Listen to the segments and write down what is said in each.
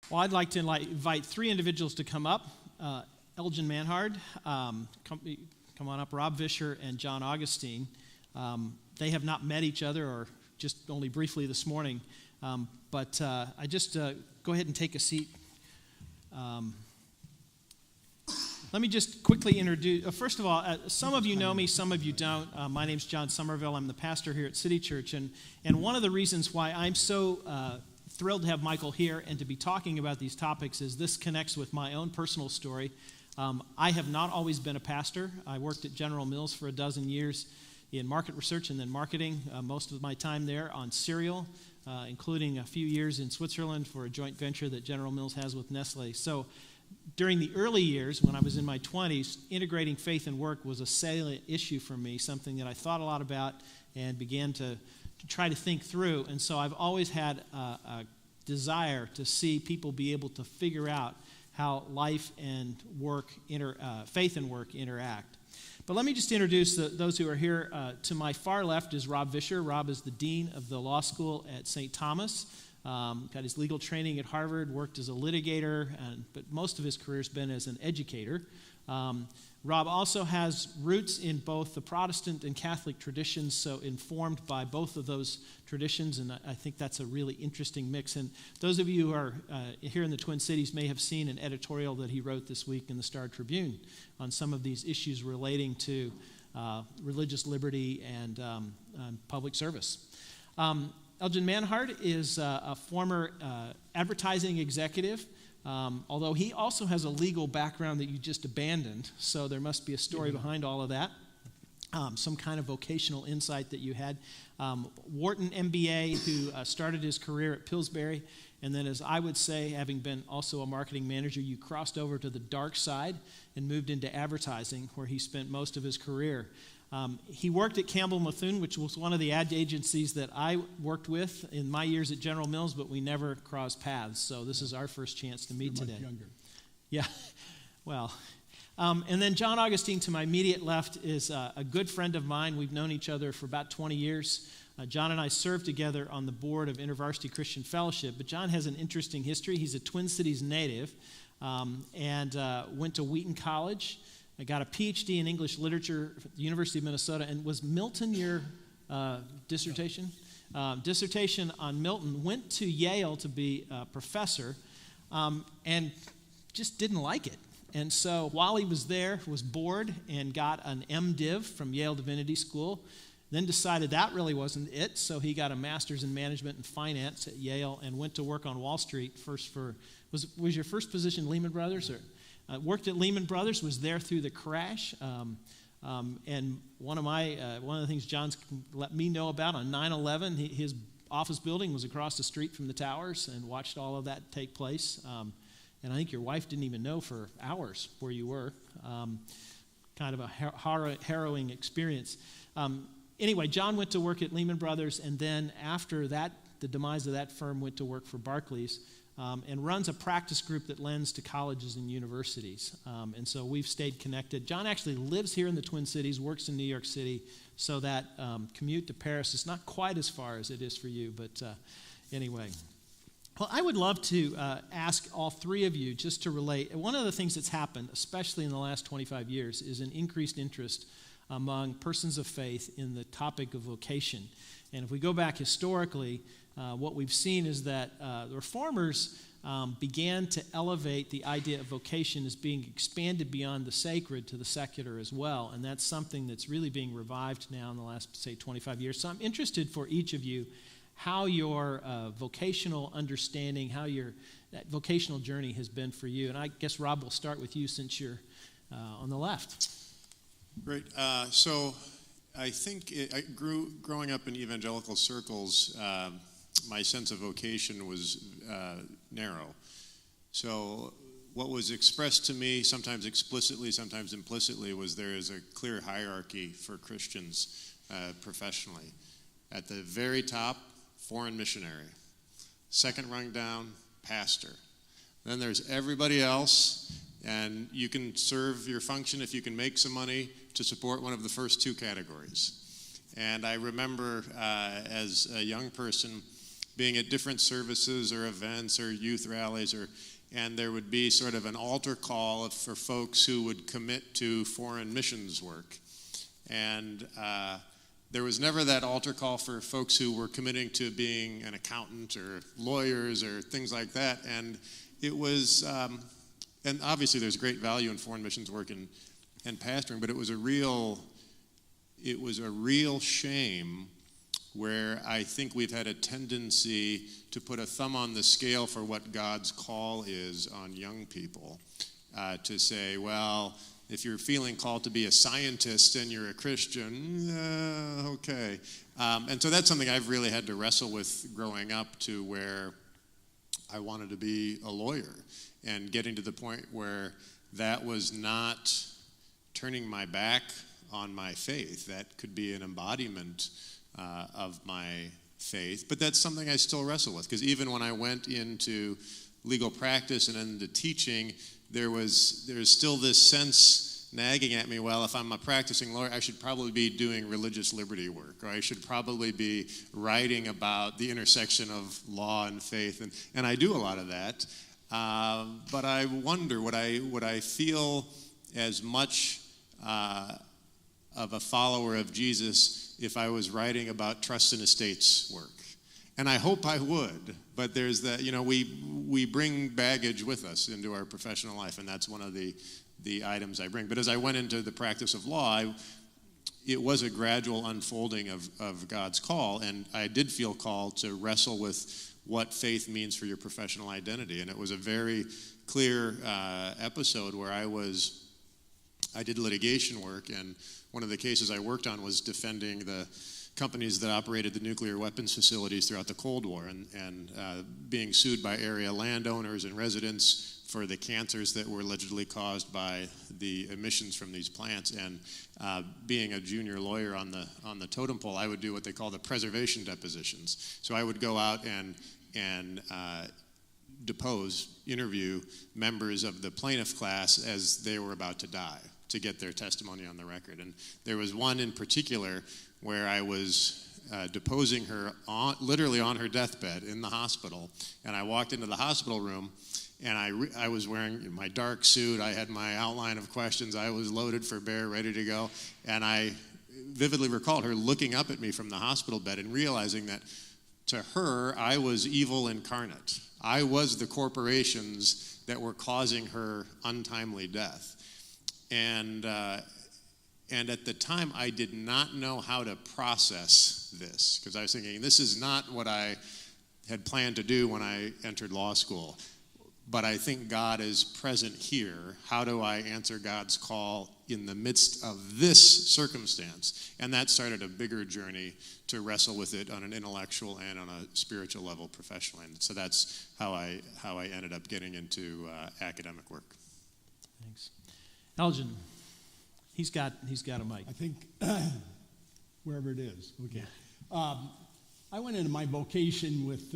Well, I'd like to invite three individuals to come up. Elgin Manhard, come on up, Rob Vischer, and John Augustine. They have not met each other, or just only briefly this morning, but I just go ahead and take a seat. Let me just quickly introduce, first of all, some of you know me, some of you don't. My name's John Somerville. I'm the pastor here at City Church, and one of the reasons why I'm so thrilled to have Michael here and to be talking about these topics is this connects with my own personal story. I have not always been a pastor. I worked at General Mills for 12 years in market research and then marketing, most of my time there on cereal, including a few years in Switzerland for a joint venture that General Mills has with Nestle. So during the early years, when I was in my 20s, integrating faith and work was a salient issue for me, something that I thought a lot about and began to try to think through. And so I've always had a desire to see people be able to figure out how life and work, faith and work interact. But let me just introduce those who are here. To my far left is Rob Vischer. Rob is the dean of the law school at St. Thomas. Got his legal training at Harvard, worked as a litigator, but most of his career has been as an educator. Rob also has roots in both the Protestant and Catholic traditions, so informed by both of those traditions, and I think that's a really interesting mix. And those of you who are here in the Twin Cities may have seen an editorial that he wrote this week in the Star Tribune on some of these issues relating to religious liberty and public service. Elgin Manhard is a former advertising executive, although he also has a legal background that you just abandoned, so there must be a story behind all of that, some kind of vocational insight that you had. Wharton MBA, who started his career at Pillsbury, and then, as I would say, having been also a marketing manager, you crossed over to the dark side and moved into advertising, where he spent most of his career. He worked at Campbell Methune, which was one of the ad agencies that I worked with in my years at General Mills, but we never crossed paths. So this is our first chance to meet today. Younger. Yeah, well. And then John Augustine to my immediate left is a good friend of mine. We've known each other for about 20 years. John and I served together on the board of InterVarsity Christian Fellowship, but John has an interesting history. He's a Twin Cities native and went to Wheaton College. I got a PhD in English literature at the University of Minnesota. And was Milton your dissertation? Dissertation on Milton. Went to Yale to be a professor and just didn't like it. And so while he was there, was bored and got an MDiv from Yale Divinity School. Then decided that really wasn't it, so he got a master's in management and finance at Yale and went to work on Wall Street first for, was your first position Lehman Brothers? Or worked at Lehman Brothers, was there through the crash. And one of the things John's let me know about on 9/11, his office building was across the street from the towers, and watched all of that take place. And I think your wife didn't even know for hours where you were. Kind of a harrowing experience. Anyway, John went to work at Lehman Brothers, and then after that, the demise of that firm, went to work for Barclays, and runs a practice group that lends to colleges and universities. And so we've stayed connected. John actually lives here in the Twin Cities, works in New York City, so that commute to Paris is not quite as far as it is for you, but anyway. Well, I would love to ask all three of you just to relate. One of the things that's happened, especially in the last 25 years, is an increased interest among persons of faith in the topic of vocation. And if we go back historically, what we've seen is that the reformers began to elevate the idea of vocation as being expanded beyond the sacred to the secular as well. And that's something that's really being revived now in the last, say, 25 years. So I'm interested for each of you how your vocational understanding, that vocational journey has been for you. And I guess, Rob, we'll start with you since you're on the left. Great. So I think growing up in evangelical circles, my sense of vocation was narrow. So what was expressed to me, sometimes explicitly, sometimes implicitly, was there is a clear hierarchy for Christians professionally. At the very top, foreign missionary. Second rung down, pastor. Then there's everybody else, and you can serve your function if you can make some money to support one of the first two categories. And I remember as a young person being at different services or events or youth rallies, and there would be sort of an altar call for folks who would commit to foreign missions work. And there was never that altar call for folks who were committing to being an accountant or lawyers or things like that. And it was, and obviously there's great value in foreign missions work and pastoring, but it was a real shame where I think we've had a tendency to put a thumb on the scale for what God's call is on young people, to say, well, if you're feeling called to be a scientist and you're a Christian, okay. And so that's something I've really had to wrestle with growing up, to where I wanted to be a lawyer, and getting to the point where that was not turning my back on my faith. That could be an embodiment of my faith, but that's something I still wrestle with, because even when I went into legal practice and into teaching, there's still this sense nagging at me, well, if I'm a practicing lawyer, I should probably be doing religious liberty work, or I should probably be writing about the intersection of law and faith, and I do a lot of that, but I wonder, would I feel as much of a follower of Jesus if I was writing about trust and estates work? And I hope I would, but there's that, we bring baggage with us into our professional life, and that's one of the items I bring. But as I went into the practice of law, it was a gradual unfolding of God's call, and I did feel called to wrestle with what faith means for your professional identity. And it was a very clear episode where I did litigation work, and one of the cases I worked on was defending the companies that operated the nuclear weapons facilities throughout the Cold War, and being sued by area landowners and residents for the cancers that were allegedly caused by the emissions from these plants. And being a junior lawyer on the totem pole, I would do what they call the preservation depositions. So I would go out and interview members of the plaintiff class as they were about to die, to get their testimony on the record. And there was one in particular where I was deposing her literally on her deathbed in the hospital. And I walked into the hospital room, and I was wearing my dark suit. I had my outline of questions. I was loaded for bear, ready to go. And I vividly recalled her looking up at me from the hospital bed and realizing that to her, I was evil incarnate. I was the corporations that were causing her untimely death. And at the time, I did not know how to process this, because I was thinking, this is not what I had planned to do when I entered law school. But I think God is present here. How do I answer God's call in the midst of this circumstance? And that started a bigger journey to wrestle with it on an intellectual and on a spiritual level professionally. And so that's how I ended up getting into academic work. Thanks. Elgin, he's got a mic. I think wherever it is. Okay. I went into my vocation with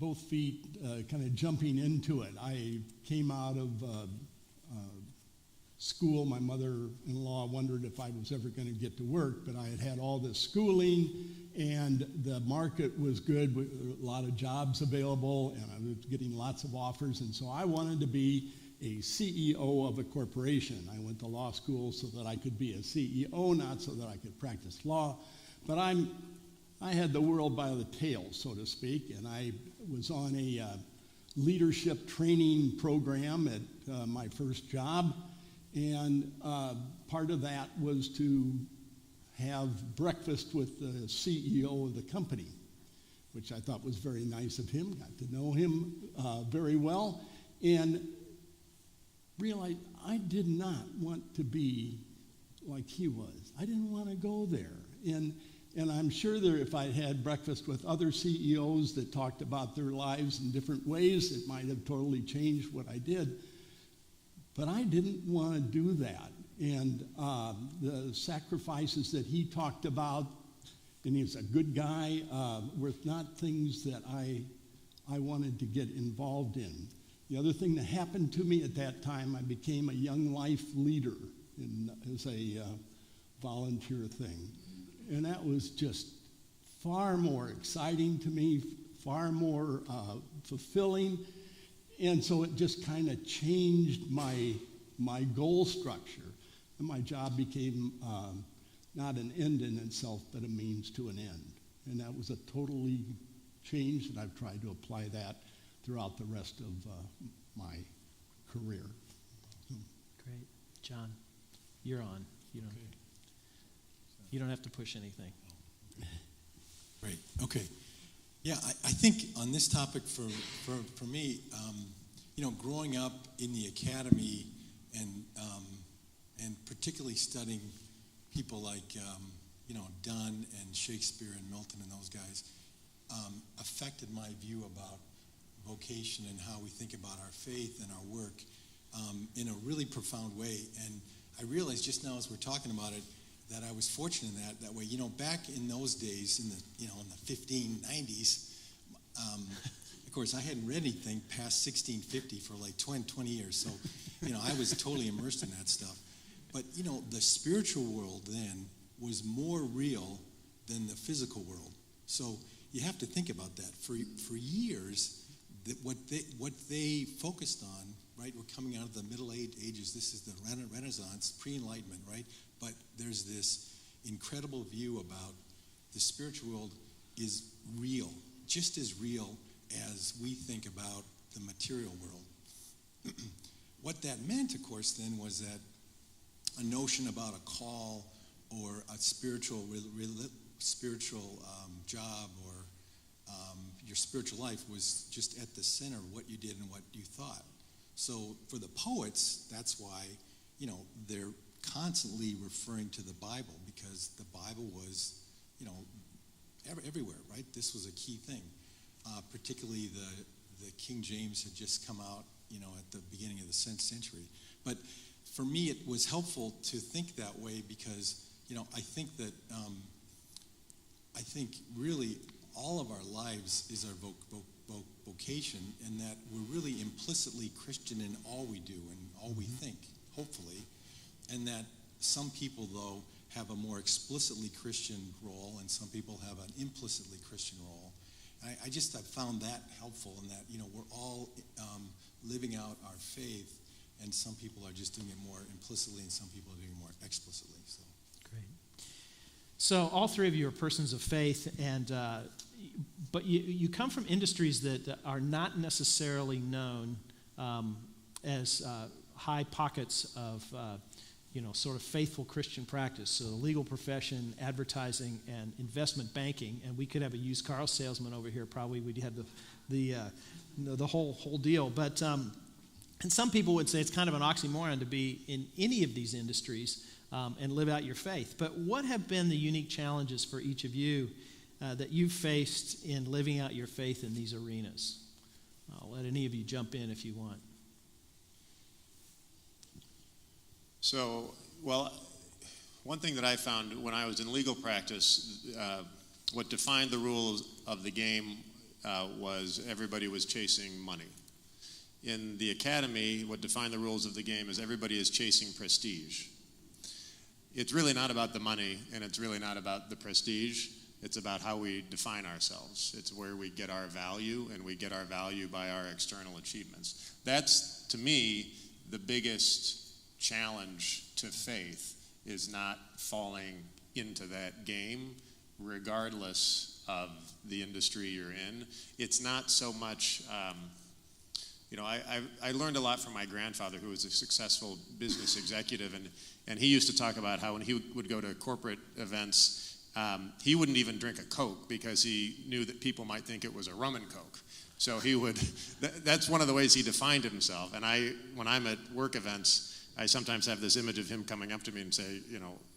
both feet kind of jumping into it. I came out of school. My mother-in-law wondered if I was ever going to get to work, but I had had all this schooling, and the market was good, with a lot of jobs available, and I was getting lots of offers, and so I wanted to be a CEO of a corporation. I went to law school so that I could be a CEO, not so that I could practice law. But I had the world by the tail, so to speak, and I was on a leadership training program at my first job, and part of that was to have breakfast with the CEO of the company, which I thought was very nice of him. Got to know him very well, and realized I did not want to be like he was. I didn't want to go there. And I'm sure that if I had breakfast with other CEOs that talked about their lives in different ways, it might have totally changed what I did. But I didn't want to do that. And the sacrifices that he talked about, and he's a good guy, were not things that I wanted to get involved in. The other thing that happened to me at that time, I became a young life leader as a volunteer thing. And that was just far more exciting to me, far more fulfilling. And so it just kind of changed my goal structure. And my job became not an end in itself, but a means to an end. And that was a totally change, and I've tried to apply that throughout the rest of my career. Great. John, you're on. You don't have to push anything. Great. Okay. Yeah, I think on this topic for me, growing up in the academy and particularly studying people like Donne and Shakespeare and Milton and those guys affected my view about vocation and how we think about our faith and our work in a really profound way. And I realized just now as we're talking about it that I was fortunate in that way. Back in those days, in the 1590s, of course, I hadn't read anything past 1650 for like 20 years. So, I was totally immersed in that stuff. But, the spiritual world then was more real than the physical world. So you have to think about that. For years, what they focused on, right? We're coming out of the Middle Ages. This is the Renaissance, pre-Enlightenment, right? But there's this incredible view about the spiritual world is real, just as real as we think about the material world. What that meant, of course, then was that a notion about a call or a spiritual job or your spiritual life was just at the center of what you did and what you thought. So for the poets, that's why, they're constantly referring to the Bible, because the Bible was, everywhere, right? This was a key thing. Particularly the King James had just come out, at the beginning of the century. But for me, it was helpful to think that way because, I think that, really all of our lives is our vocation, and that we're really implicitly Christian in all we do and all we think, hopefully. And that some people, though, have a more explicitly Christian role, and some people have an implicitly Christian role. I found that helpful in that, we're all living out our faith, and some people are just doing it more implicitly, and some people are doing it more explicitly. So. Great. So all three of you are persons of faith, but you come from industries that are not necessarily known as high pockets of sort of faithful Christian practice. So the legal profession, advertising, and investment banking. And we could have a used car salesman over here. Probably we'd have the whole deal. But and some people would say it's kind of an oxymoron to be in any of these industries and live out your faith. But what have been the unique challenges for each of you that you've faced in living out your faith in these arenas? I'll let any of you jump in if you want. So, one thing that I found when I was in legal practice, what defined the rules of the game was everybody was chasing money. In the academy, what defined the rules of the game is everybody is chasing prestige. It's really not about the money, and it's really not about the prestige. It's about how we define ourselves. It's where we get our value, and we get our value by our external achievements. That's, to me, the biggest challenge to faith, is not falling into that game, regardless of the industry you're in. It's not so much, I learned a lot from my grandfather, who was a successful business executive, and he used to talk about how when he would go to corporate events, he wouldn't even drink a Coke because he knew that people might think it was a rum and Coke. So he would, that's one of the ways he defined himself. And when I'm at work events, I sometimes have this image of him coming up to me and say,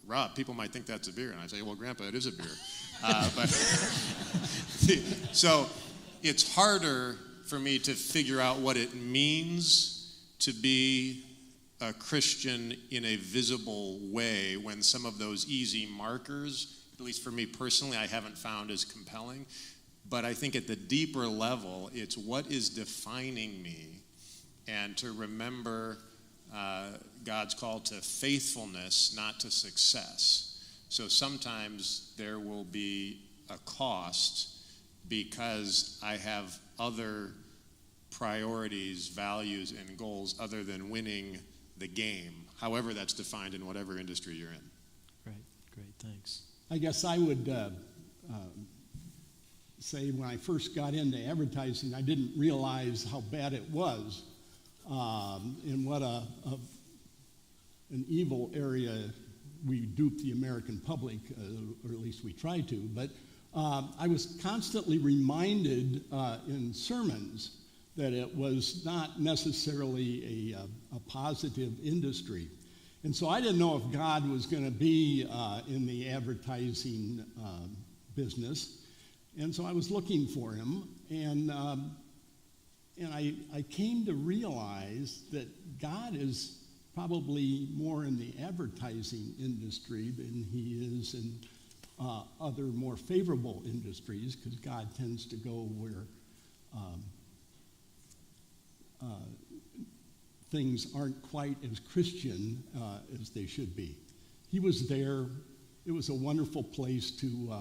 Rob, people might think that's a beer. And I say, well, Grandpa, it is a beer. So it's harder for me to figure out what it means to be a Christian in a visible way when some of those easy markers, at least for me personally, I haven't found as compelling. But I think at the deeper level, it's what is defining me, and to remember God's call to faithfulness, not to success. So sometimes there will be a cost because I have other priorities, values, and goals other than winning the game, however that's defined in whatever industry you're in. Great, thanks. I guess I would say when I first got into advertising, I didn't realize how bad it was and what an evil area we duped the American public, or at least we tried to. But I was constantly reminded in sermons that it was not necessarily a positive industry. And so I didn't know if God was going to be in the advertising business. And so I was looking for him. And I came to realize that God is probably more in the advertising industry than he is in other more favorable industries, because God tends to go where things aren't quite as Christian as they should be. He was there. It was a wonderful place to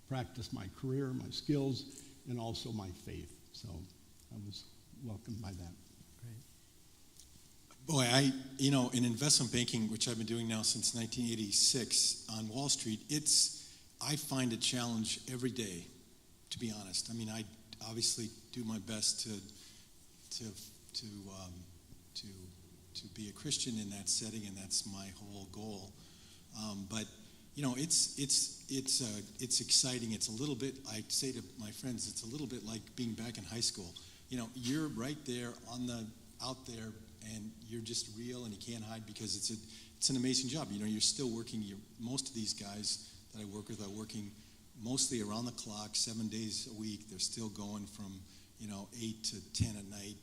practice my career, my skills, and also my faith. So I was welcomed by that. Boy, in investment banking, which I've been doing now since 1986 on Wall Street, I find a challenge every day, to be honest. I mean, I obviously do my best to be a Christian in that setting, and that's my whole goal. But it's exciting. It's a little bit. I say to my friends, it's a little bit like being back in high school. You're right there out there. And you're just real, and you can't hide because it's an amazing job. You're still working. Most of these guys that I work with are working mostly around the clock, 7 days a week. They're still going from 8 to 10 at night,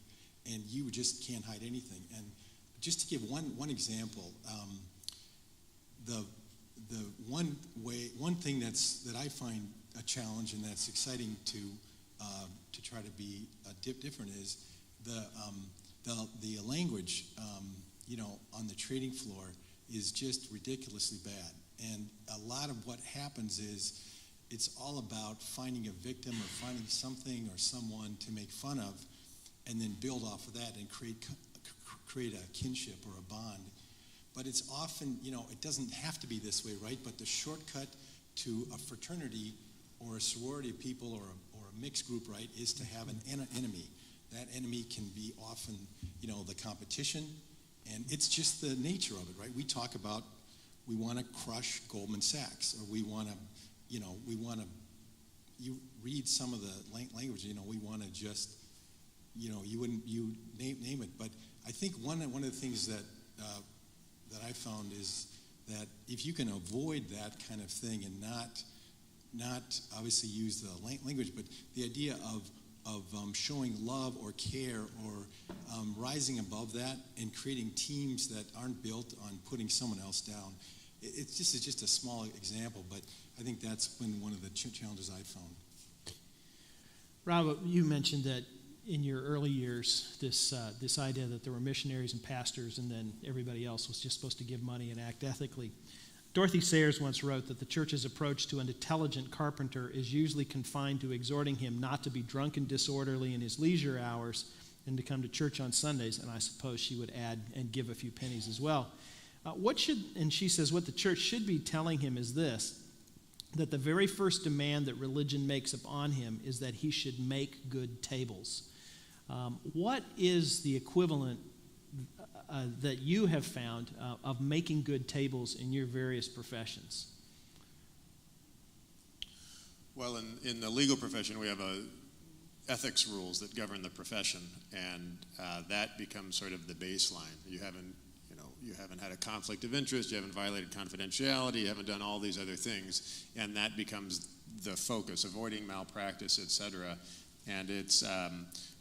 and you just can't hide anything. And just to give one example, the one thing that I find a challenge and that's exciting to try to be different is the language, on the trading floor is just ridiculously bad. And a lot of what happens is it's all about finding a victim or finding something or someone to make fun of and then build off of that and create a kinship or a bond. But it's often, it doesn't have to be this way, right? But the shortcut to a fraternity or a sorority of people or a mixed group, right, is to have an enemy. That enemy can be often, the competition, and it's just the nature of it, right? We talk about we want to crush Goldman Sachs, or we want to, you read some of the language, we want to just, you name it. But I think one of the things that I found is that if you can avoid that kind of thing and not obviously use the language, but the idea of showing love or care or rising above that and creating teams that aren't built on putting someone else down. It's just a small example, but I think that's been one of the challenges I've found. Rob, you mentioned that in your early years, this idea that there were missionaries and pastors and then everybody else was just supposed to give money and act ethically. Dorothy Sayers once wrote that the church's approach to an intelligent carpenter is usually confined to exhorting him not to be drunk and disorderly in his leisure hours and to come to church on Sundays, and I suppose she would add and give a few pennies as well. And she says what the church should be telling him is this, that the very first demand that religion makes upon him is that he should make good tables. What is the equivalent that you have found of making good tables in your various professions? Well, in the legal profession, we have ethics rules that govern the profession, and that becomes sort of the baseline. You haven't had a conflict of interest, you haven't violated confidentiality, you haven't done all these other things, and that becomes the focus, avoiding malpractice, etc. And it's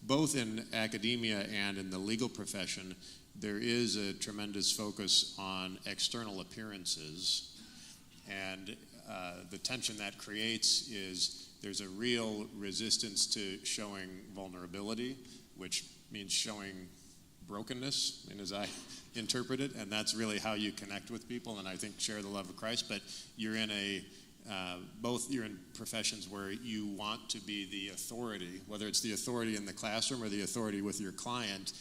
both in academia and in the legal profession, there is a tremendous focus on external appearances, and the tension that creates is there's a real resistance to showing vulnerability, which means showing brokenness, and as I interpret it, and that's really how you connect with people and I think share the love of Christ. But you're in a both you're in professions where you want to be the authority, whether it's the authority in the classroom or the authority with your client,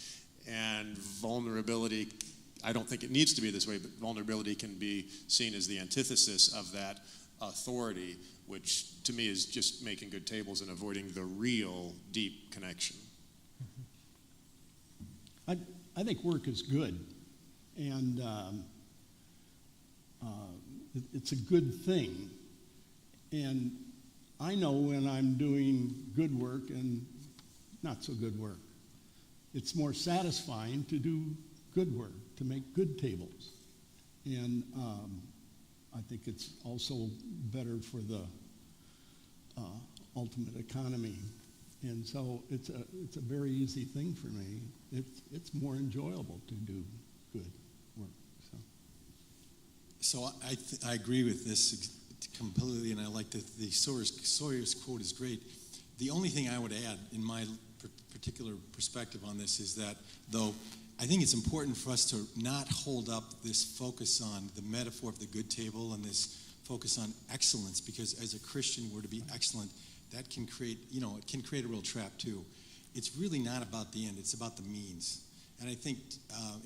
and vulnerability, I don't think it needs to be this way, but vulnerability can be seen as the antithesis of that authority, which to me is just making good tables and avoiding the real deep connection. I think work is good, and it's a good thing. And I know when I'm doing good work and not so good work. It's more satisfying to do good work, to make good tables. And I think it's also better for the ultimate economy. And so it's a very easy thing for me. It's more enjoyable to do good work. So I agree with this completely, and I like the Sawyer's quote is great. The only thing I would add in my particular perspective on this is that, though I think it's important for us to not hold up this focus on the metaphor of the good table and this focus on excellence, because as a Christian we're to be excellent. That can create, it can create a real trap too. It's really not about the end, it's about the means. And I think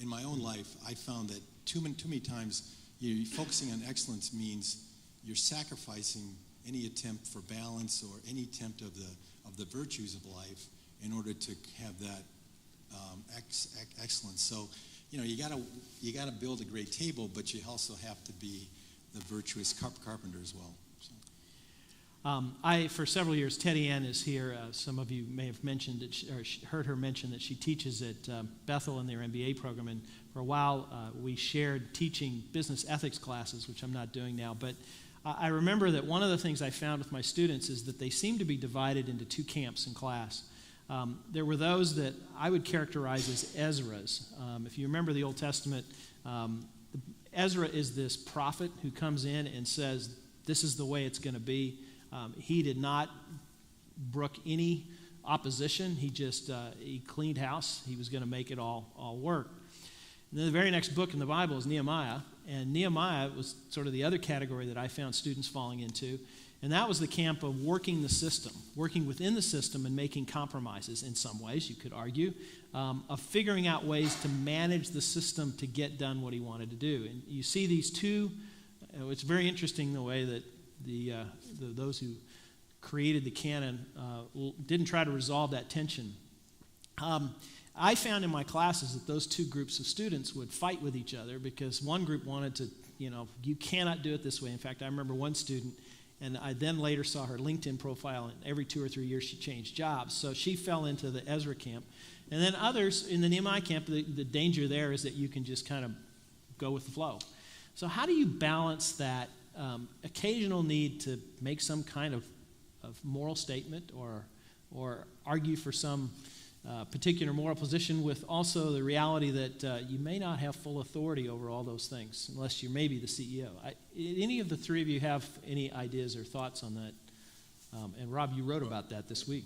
in my own life, I found that too many times you're focusing on excellence means you're sacrificing any attempt for balance or any attempt of the virtues of life in order to have that excellence. So, you gotta build a great table, but you also have to be the virtuous carpenter as well. So. For several years, Teddy Ann is here. Some of you may have mentioned that heard her mention that she teaches at Bethel in their MBA program. And for a while, we shared teaching business ethics classes, which I'm not doing now. But I remember that one of the things I found with my students is that they seem to be divided into two camps in class. There were those that I would characterize as Ezras. If you remember the Old Testament, Ezra is this prophet who comes in and says, this is the way it's going to be. He did not brook any opposition. He cleaned house. He was going to make it all work. And then the very next book in the Bible is Nehemiah. And Nehemiah was sort of the other category that I found students falling into. And that was the camp of working the system, working within the system and making compromises in some ways, you could argue, of figuring out ways to manage the system to get done what he wanted to do. And you see these two, it's very interesting the way that those who created the canon didn't try to resolve that tension. I found in my classes that those two groups of students would fight with each other because one group wanted to, you cannot do it this way. In fact, I remember one student, and I then later saw her LinkedIn profile, and every 2 or 3 years she changed jobs. So she fell into the Ezra camp. And then others in the Nehemiah camp, the danger there is that you can just kind of go with the flow. So how do you balance that occasional need to make some kind of moral statement or argue for some particular moral position with also the reality that you may not have full authority over all those things unless you're maybe the CEO? Any of the three of you have any ideas or thoughts on that? And Rob, you wrote about that this week.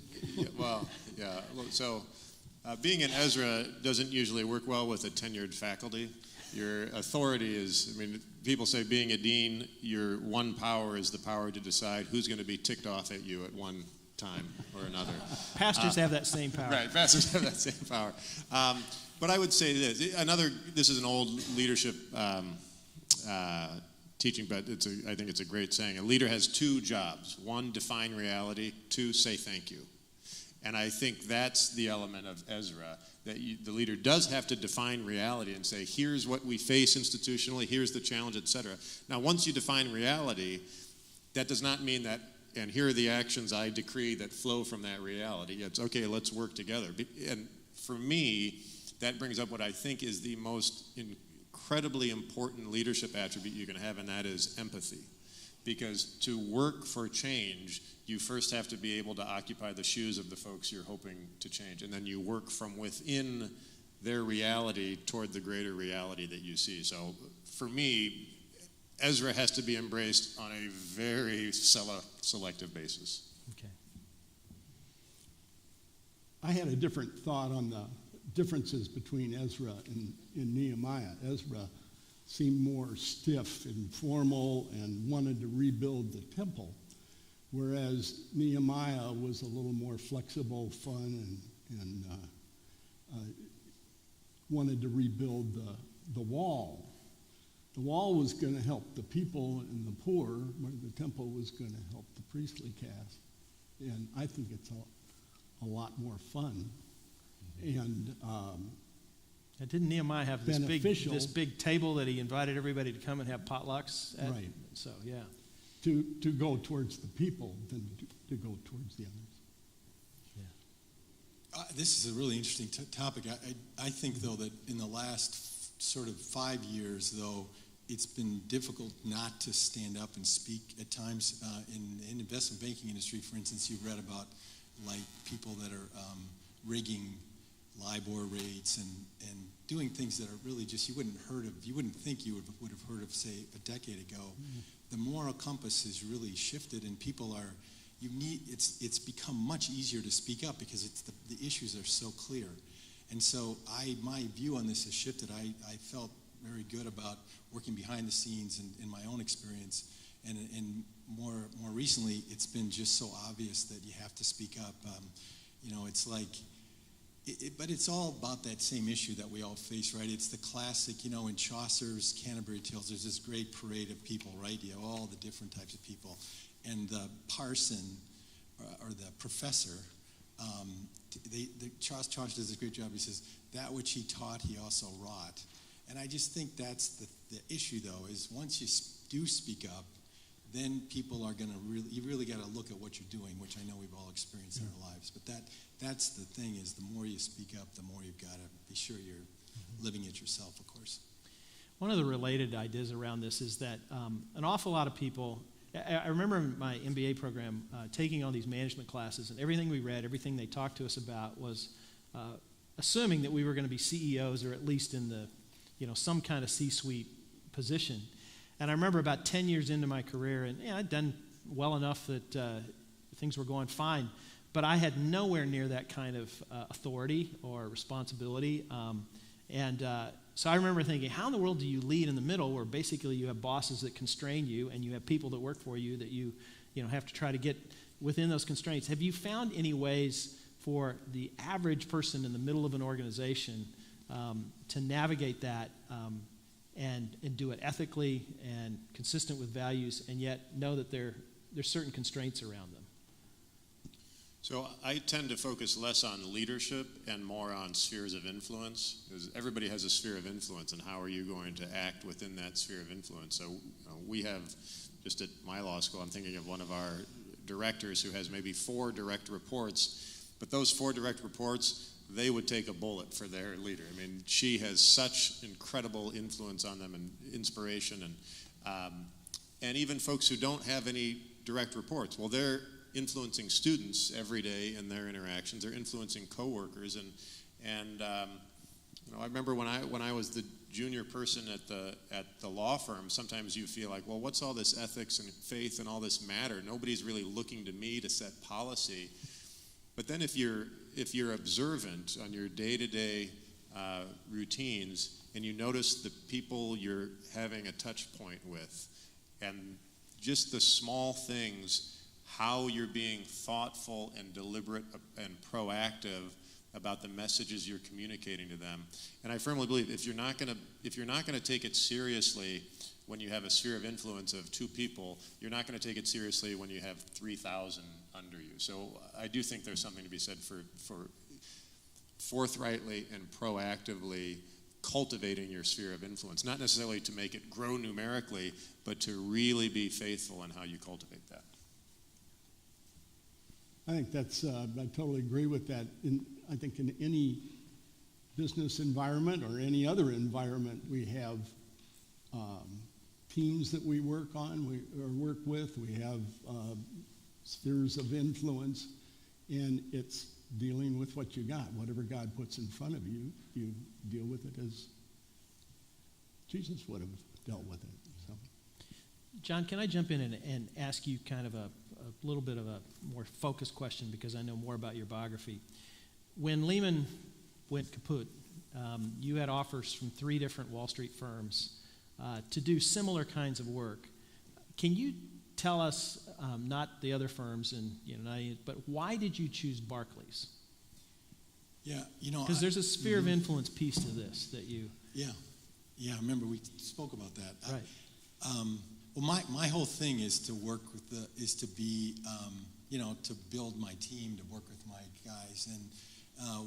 So being an Ezra doesn't usually work well with a tenured faculty. Your authority is, people say being a dean, your one power is the power to decide who's going to be ticked off at you at one time or another. Pastors have that same power. Right, pastors have that same power. But I would say this is an old leadership teaching, but I think it's a great saying. A leader has two jobs. One, define reality. Two, say thank you. And I think that's the element of Ezra, that the leader does have to define reality and say, here's what we face institutionally, here's the challenge, etc. Now, once you define reality, that does not mean that, and here are the actions I decree that flow from that reality. It's, okay, let's work together. And for me, that brings up what I think is the most incredibly important leadership attribute you can have, and that is empathy. Because to work for change, you first have to be able to occupy the shoes of the folks you're hoping to change. And then you work from within their reality toward the greater reality that you see. So for me, Ezra has to be embraced on a very selective basis. Okay. I had a different thought on the differences between Ezra and Nehemiah. Ezra seemed more stiff and formal and wanted to rebuild the temple, whereas Nehemiah was a little more flexible, fun, and wanted to rebuild the wall. The wall was going to help the people and the poor, where the temple was going to help the priestly caste. And I think it's a lot more fun. And didn't Nehemiah have this big table that he invited everybody to come and have potlucks at? Right. So, yeah. To go towards the people than to go towards the others. Yeah. This is a really interesting topic. I think, though, that in the last sort of 5 years, though, it's been difficult not to stand up and speak at times. In investment banking industry, for instance, you've read about like people that are rigging LIBOR rates and doing things that are really just you wouldn't think you would have heard of, say, a decade ago. Mm-hmm. The moral compass has really shifted, and people are it's become much easier to speak up because the issues are so clear. And so my view on this has shifted. I felt very good about working behind the scenes in my own experience, and more recently, it's been just so obvious that you have to speak up. It's like, but it's all about that same issue that we all face, right? It's the classic, in Chaucer's Canterbury Tales, there's this great parade of people, right? You have all the different types of people, and the parson or the professor. Chaucer does a great job. He says, that which he taught, he also wrought. And I just think that's the issue, though, is once you do speak up, then people are going to you really got to look at what you're doing, which I know we've all experienced in our lives. But that's the thing is the more you speak up, the more you've got to be sure you're living it yourself, of course. One of the related ideas around this is that an awful lot of people, I remember in my MBA program taking all these management classes, and everything we read, everything they talked to us about was assuming that we were going to be CEOs or at least in the some kind of C-suite position. And I remember about 10 years into my career, and I'd done well enough that things were going fine, but I had nowhere near that kind of authority or responsibility. So I remember thinking, how in the world do you lead in the middle where basically you have bosses that constrain you and you have people that work for you that you have to try to get within those constraints? Have you found any ways for the average person in the middle of an organization to navigate that and do it ethically and consistent with values, and yet know that there's certain constraints around them? So I tend to focus less on leadership and more on spheres of influence, because everybody has a sphere of influence, and how are you going to act within that sphere of influence? So we have, just at my law school, I'm thinking of one of our directors who has maybe 4 direct reports, but those 4 direct reports, they would take a bullet for their leader. I mean, she has such incredible influence on them and inspiration, and even folks who don't have any direct reports. Well, they're influencing students every day in their interactions. They're influencing coworkers, and I remember when I was the junior person at the law firm, sometimes you feel like, well, what's all this ethics and faith and all this matter? Nobody's really looking to me to set policy. But then if you're observant on your day-to-day routines, and you notice the people you're having a touch point with, and just the small things, how you're being thoughtful and deliberate and proactive about the messages you're communicating to them. And I firmly believe if you're not going to take it seriously when you have a sphere of influence of 2 people, you're not going to take it seriously when you have 3,000 under you. So I do think there's something to be said for forthrightly and proactively cultivating your sphere of influence, not necessarily to make it grow numerically, but to really be faithful in how you cultivate that. I think I totally agree with that. I think in any business environment or any other environment, we have teams that we work on, or work with. We have spheres of influence, and it's dealing with what you got. Whatever God puts in front of you, you deal with it as Jesus would have dealt with it. So, John, can I jump in and ask you kind of a little bit of a more focused question, because I know more about your biography. When Lehman went kaput, you had offers from 3 different Wall Street firms to do similar kinds of work. Can you tell us, not the other firms, but why did you choose Barclays? Yeah, because there's a sphere of influence piece to this that you. Yeah. Remember we spoke about that. Right. Well, my whole thing is to work with to build my team, to work with my guys. And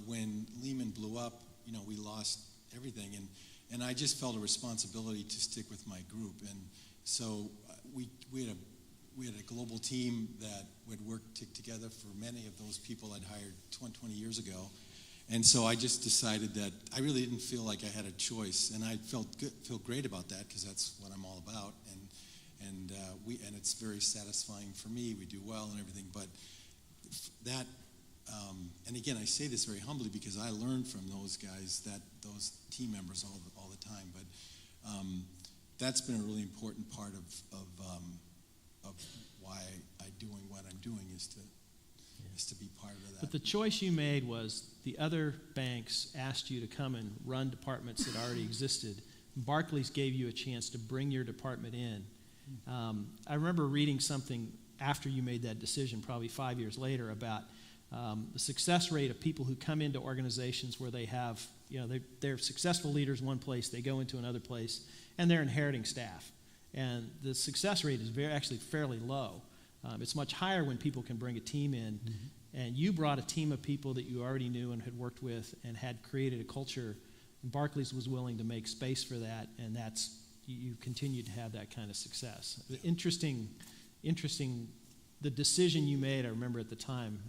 when Lehman blew up, we lost everything, and I just felt a responsibility to stick with my group. And so we had a global team that would work together for many of those people I'd hired 20 years ago. And so I just decided that I really didn't feel like I had a choice, and I feel great about that because that's what I'm all about. And it's very satisfying for me. We do well and everything, but that. And again, I say this very humbly because I learned from those guys, those team members all the time. But that's been a really important part of why I'm doing what I'm doing is to be part of that. But the choice you made was the other banks asked you to come and run departments that already existed. Barclays gave you a chance to bring your department in. I remember reading something after you made that decision, probably 5 years later, about the success rate of people who come into organizations where they have, they're successful leaders in one place, they go into another place, and they're inheriting staff. And the success rate is actually fairly low. It's much higher when people can bring a team in. Mm-hmm. And you brought a team of people that you already knew and had worked with and had created a culture. And Barclays was willing to make space for that, and you continued to have that kind of success. Yeah. Interesting, the decision you made, I remember at the time,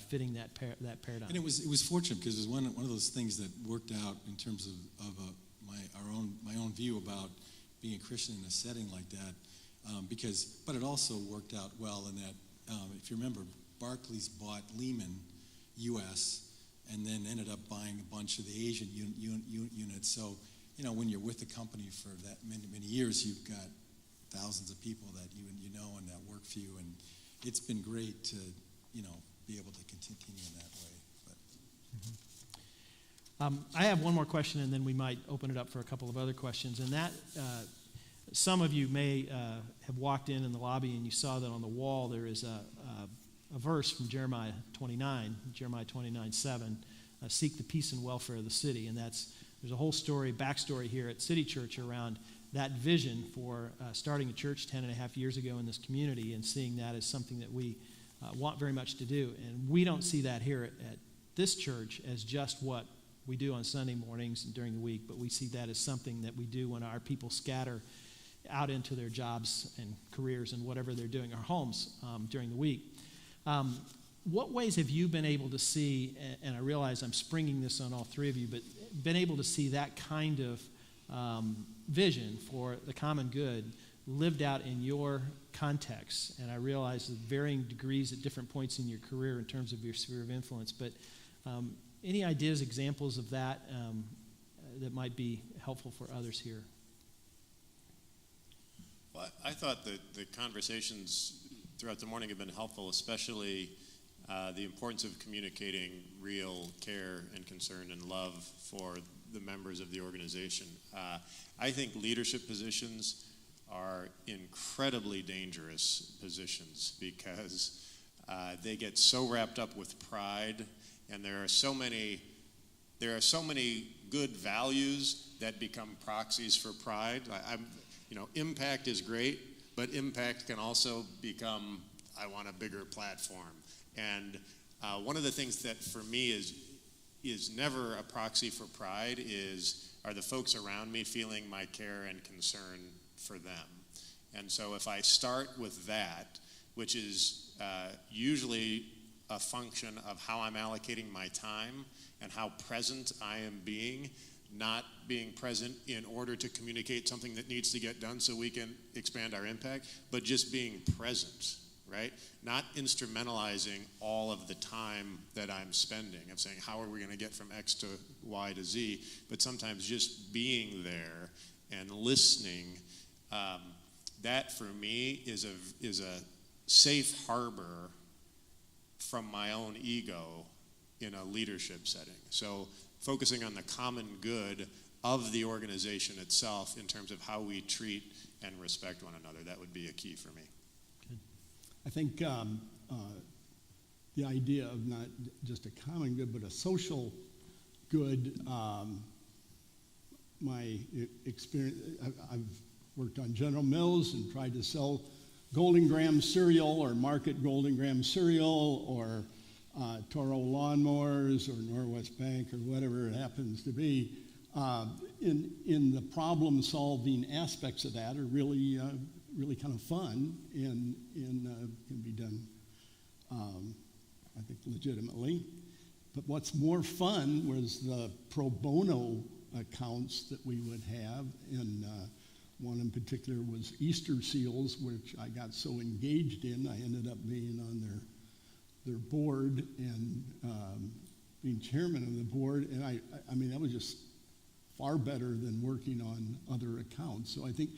fitting that paradigm. And it was fortunate because it was one of those things that worked out in terms of my own view about being a Christian in a setting like that. But it also worked out well in that, if you remember, Barclays bought Lehman U.S. and then ended up buying a bunch of the Asian units. So, when you're with the company for that many years, you've got thousands of people that you know and that work for you, and it's been great to be able to continue in that way. But I have one more question, and then we might open it up for a couple of other questions. And that some of you may have walked in the lobby and you saw that on the wall there is a verse from Jeremiah 29:7, seek the peace and welfare of the city. And there's a whole backstory here at City Church around that vision for starting a church 10.5 years ago in this community and seeing that as something that we want very much to do. And we don't see that here at this church as just what we do on Sunday mornings and during the week, but we see that as something that we do when our people scatter out into their jobs and careers and whatever they're doing, our homes during the week. What ways have you been able to see, and I realize I'm springing this on all three of you, but been able to see that kind of vision for the common good lived out in your context? And I realize the varying degrees at different points in your career in terms of your sphere of influence, but any ideas, examples of that that might be helpful for others here? Well, I thought that the conversations throughout the morning have been helpful, especially the importance of communicating real care and concern and love for the members of the organization. I think leadership positions are incredibly dangerous positions because they get so wrapped up with pride, and there are so many good values that become proxies for pride. Impact is great, but impact can also become, I want a bigger platform. And one of the things that for me is never a proxy for pride are the folks around me feeling my care and concern for them. And so if I start with that, which is usually a function of how I'm allocating my time and how present I am being, not being present in order to communicate something that needs to get done so we can expand our impact, but just being present, right? Not instrumentalizing all of the time that I'm spending. I'm saying, how are we going to get from X to Y to Z? But sometimes just being there and listening, that for me is a safe harbor from my own ego in a leadership setting. So focusing on the common good of the organization itself in terms of how we treat and respect one another. That would be a key for me. Good. I think the idea of not just a common good, but a social good, my experience, I've worked on General Mills and tried to sell Golden Graham cereal or market Golden Graham cereal or Toro lawnmowers or Norwest Bank or whatever it happens to be. In the problem-solving aspects of that are really kind of fun and can be done, I think, legitimately. But what's more fun was the pro bono accounts that we would have, and one in particular was Easter seals, which I got so engaged in, I ended up being on their board and being chairman of the board, and I mean, that was just far better than working on other accounts. So I think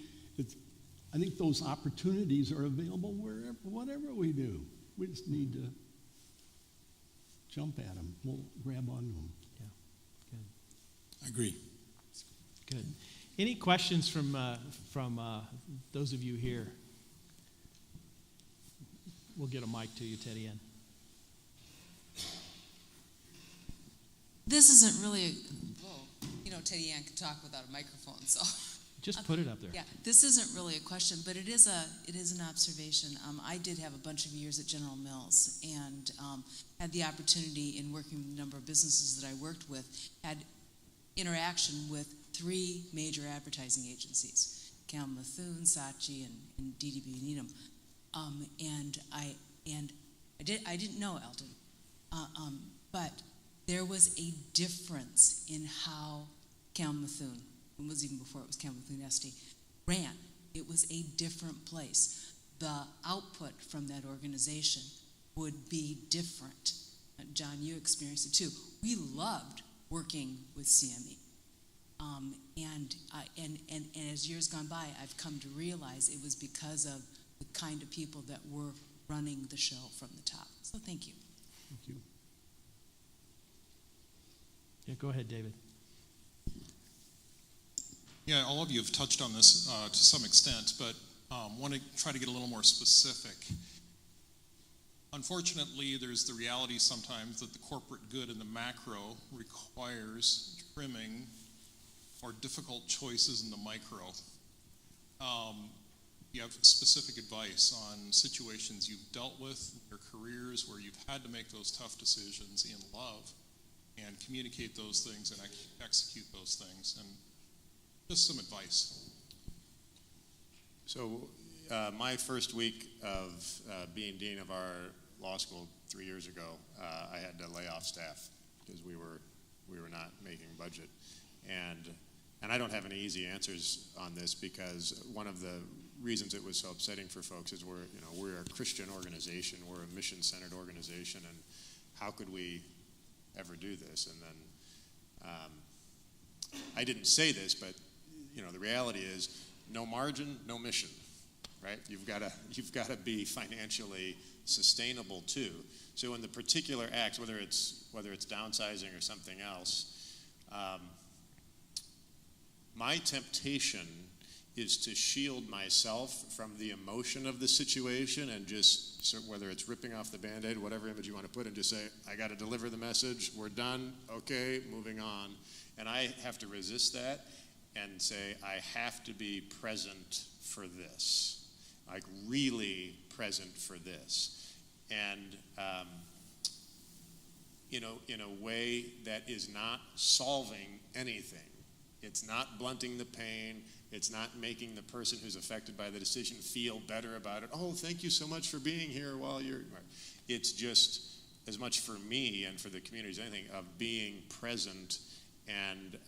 those opportunities are available whatever we do. We just need to jump at them. We'll grab onto them. Yeah, good. I agree. Good. Any questions from those of you here? We'll get a mic to you, Teddy Ann. This isn't really, Teddy Ann can talk without a microphone, so. Just put it up there. Yeah, this isn't really a question, but it is an observation. I did have a bunch of years at General Mills and had the opportunity in working with a number of businesses that I worked with, had interaction with 3 major advertising agencies, Kalamazoo, Saatchi, and DDB Needham. And I didn't know Elton, but there was a difference in how Kalamazoo, it was even before it was Kalamazoo Esty, ran. It was a different place. The output from that organization would be different. John, you experienced it too. We loved working with CME. And as years gone by, I've come to realize it was because of the kind of people that were running the show from the top. So thank you. Thank you. Yeah, go ahead, David. Yeah, all of you have touched on this to some extent, but want to try to get a little more specific. Unfortunately, there's the reality sometimes that the corporate good in the macro requires trimming or difficult choices in the micro. You have specific advice on situations you've dealt with in your careers where you've had to make those tough decisions in love and communicate those things and execute those things, and just some advice. So my first week of being dean of our law school 3 years ago, I had to lay off staff because we were not making budget, and I don't have any easy answers on this, because one of the reasons it was so upsetting for folks is we're a Christian organization, we're a mission-centered organization, and how could we ever do this? And then I didn't say this, but the reality is no margin, no mission, right? You've got to be financially sustainable too. So in the particular acts, whether it's downsizing or something else, my temptation is to shield myself from the emotion of the situation and just, whether it's ripping off the Band-Aid, whatever image you want to put, and just say, I got to deliver the message, we're done, okay, moving on. And I have to resist that and say, I have to be present for this, like really present for this. And in a way that is not solving anything. It's not blunting the pain. It's not making the person who's affected by the decision feel better about it. Oh, thank you so much for being here while you're... It's just as much for me and for the community as anything of being present and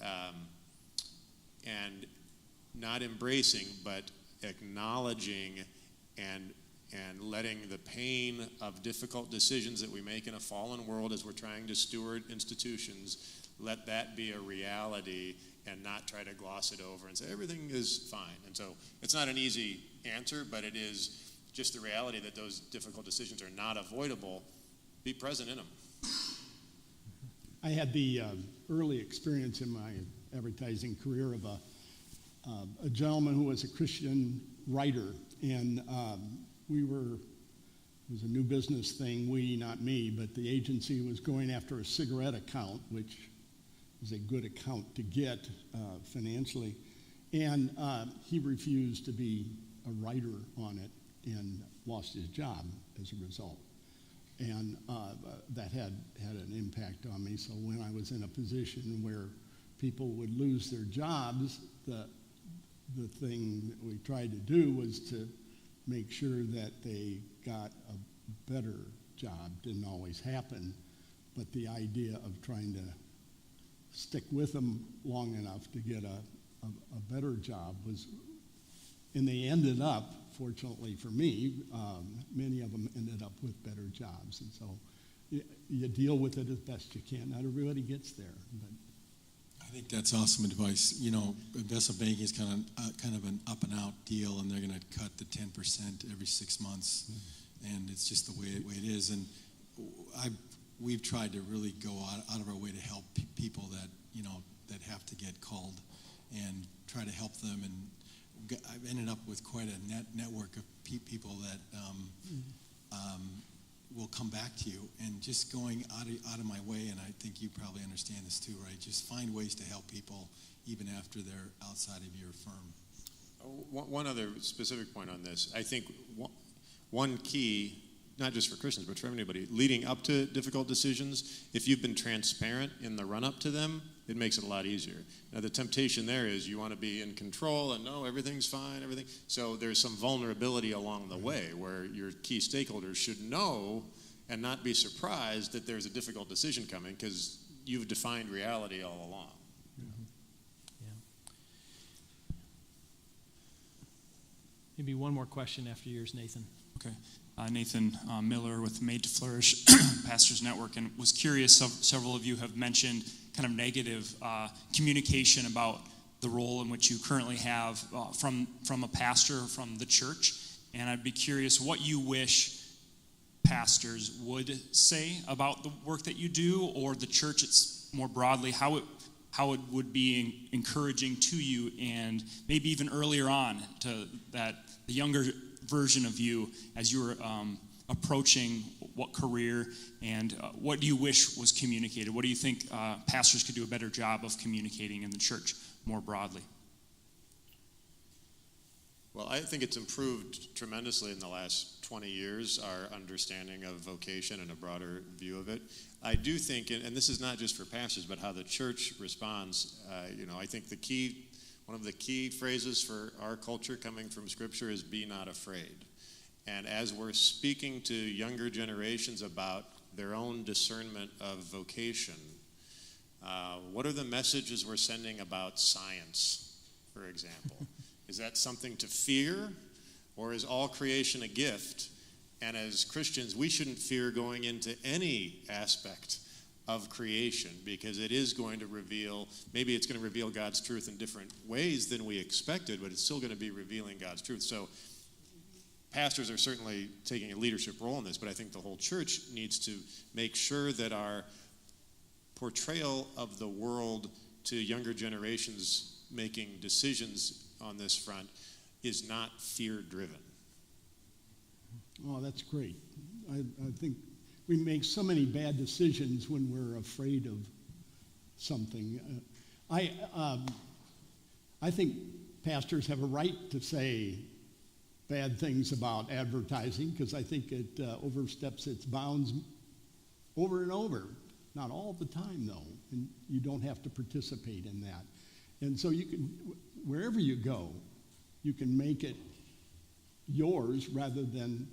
not embracing, but acknowledging and letting the pain of difficult decisions that we make in a fallen world as we're trying to steward institutions, let that be a reality and not try to gloss it over and say everything is fine. And so it's not an easy answer, but it is just the reality that those difficult decisions are not avoidable. Be present in them. I had the early experience in my advertising career of a gentleman who was a Christian writer, and it was a new business thing. We, not me, but the agency was going after a cigarette account, which is a good account to get financially, and he refused to be a writer on it and lost his job as a result. And that had an impact on me. So when I was in a position where people would lose their jobs, the thing that we tried to do was to make sure that they got a better job. Didn't always happen, but the idea of trying to stick with them long enough to get a better job was, and they ended up, fortunately for me, many of them ended up with better jobs. And so you deal with it as best you can. Not everybody gets there. But I think that's awesome advice. You know, investment banking is kind of an up and out deal, and they're going to cut the 10% every 6 months, and it's just the way it is. And we've tried to really go out of our way to help people that that have to get called, and try to help them. And I've ended up with quite a network of people that will come back to you, and just going out of my way. And I think you probably understand this too, right? Just find ways to help people even after they're outside of your firm. One other specific point on this. I think one key, not just for Christians, but for anybody, leading up to difficult decisions, if you've been transparent in the run-up to them, it makes it a lot easier. Now, the temptation there is you want to be in control and, no, everything's fine, everything. So there's some vulnerability along the way where your key stakeholders should know and not be surprised that there's a difficult decision coming, because you've defined reality all along. Yeah. Maybe one more question after yours, Nathan. Okay. Nathan Miller with Made to Flourish Pastors Network, and was curious, several of you have mentioned kind of negative communication about the role in which you currently have from a pastor, from the church, and I'd be curious what you wish pastors would say about the work that you do, or the church it's more broadly, how it would be encouraging to you, and maybe even earlier on to that the younger version of you as you were approaching what career, and what do you wish was communicated? What do you think pastors could do a better job of communicating in the church more broadly? Well, I think it's improved tremendously in the last 20 years, our understanding of vocation and a broader view of it. I do think, and this is not just for pastors, but how the church responds, I think one of the key phrases for our culture coming from Scripture is be not afraid. And as we're speaking to younger generations about their own discernment of vocation, what are the messages we're sending about science, for example? Is that something to fear, or is all creation a gift? And as Christians, we shouldn't fear going into any aspect of creation, because it is going to maybe it's going to reveal God's truth in different ways than we expected, but it's still going to be revealing God's truth. So pastors are certainly taking a leadership role in this, but I think the whole church needs to make sure that our portrayal of the world to younger generations making decisions on this front is not fear-driven. Oh, that's great. I think we make so many bad decisions when we're afraid of something. I think pastors have a right to say bad things about advertising, because I think it oversteps its bounds over and over. Not all the time, though, and you don't have to participate in that. And so you can, wherever you go, you can make it yours rather than,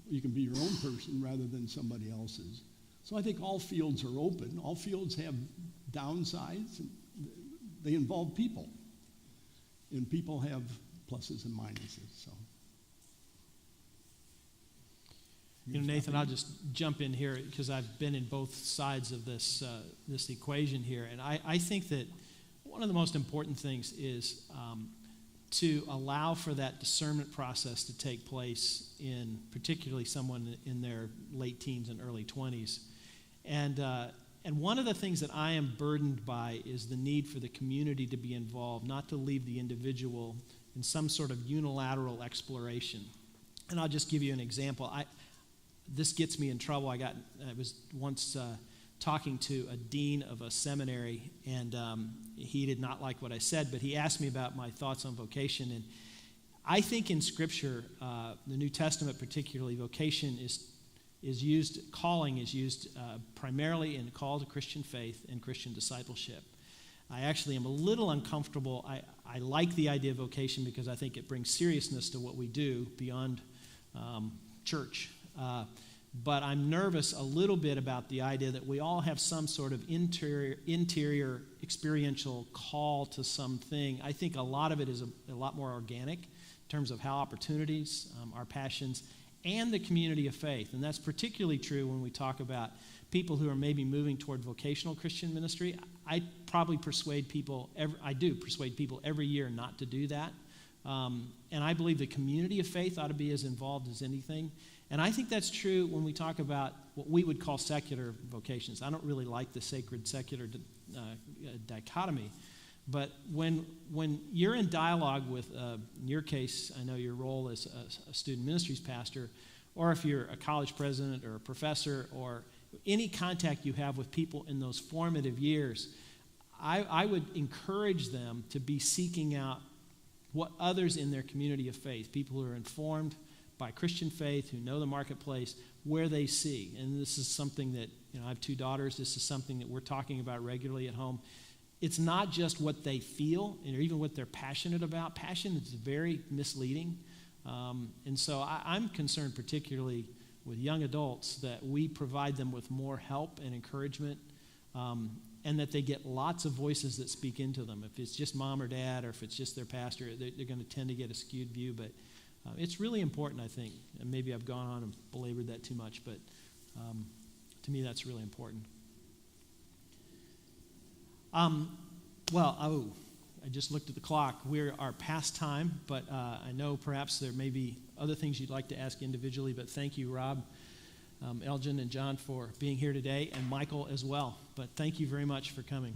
you can be your own person rather than somebody else's. So I think all fields are open. All fields have downsides. And they involve people. And people have pluses and minuses. So. Nathan, I'll just jump in here because I've been in both sides of this equation here. And I think that one of the most important things is to allow for that discernment process to take place in particularly someone in their late teens and early 20s. And And one of the things that I am burdened by is the need for the community to be involved, not to leave the individual in some sort of unilateral exploration. And I'll just give you an example. This gets me in trouble. I was once talking to a dean of a seminary, and he did not like what I said, but he asked me about my thoughts on vocation. And I think in Scripture, the New Testament particularly, vocation is used, calling is used primarily in call to Christian faith and Christian discipleship. I actually am a little uncomfortable. I like the idea of vocation because I think it brings seriousness to what we do beyond church. But I'm nervous a little bit about the idea that we all have some sort of interior experiential call to something. I think a lot of it is a lot more organic in terms of how opportunities, our passions, and the community of faith. And that's particularly true when we talk about people who are maybe moving toward vocational Christian ministry. I persuade people every year not to do that. And I believe the community of faith ought to be as involved as anything. And I think that's true when we talk about what we would call secular vocations. I don't really like the sacred-secular dichotomy. But when you're in dialogue with, in your case, I know your role as a student ministries pastor, or if you're a college president or a professor, or any contact you have with people in those formative years, I would encourage them to be seeking out what others in their community of faith, people who are informed by Christian faith, who know the marketplace, where they see. And this is something that, I have 2 daughters. This is something that we're talking about regularly at home. It's not just what they feel or even what they're passionate about. Passion is very misleading. And so I'm concerned particularly with young adults that we provide them with more help and encouragement, and that they get lots of voices that speak into them. If it's just mom or dad, or if it's just their pastor, they're going to tend to get a skewed view. But it's really important, I think. And maybe I've gone on and belabored that too much, but to me that's really important. I just looked at the clock. We are past time, but I know perhaps there may be other things you'd like to ask individually, but thank you, Rob, Elgin, and John for being here today, and Michael as well. But thank you very much for coming.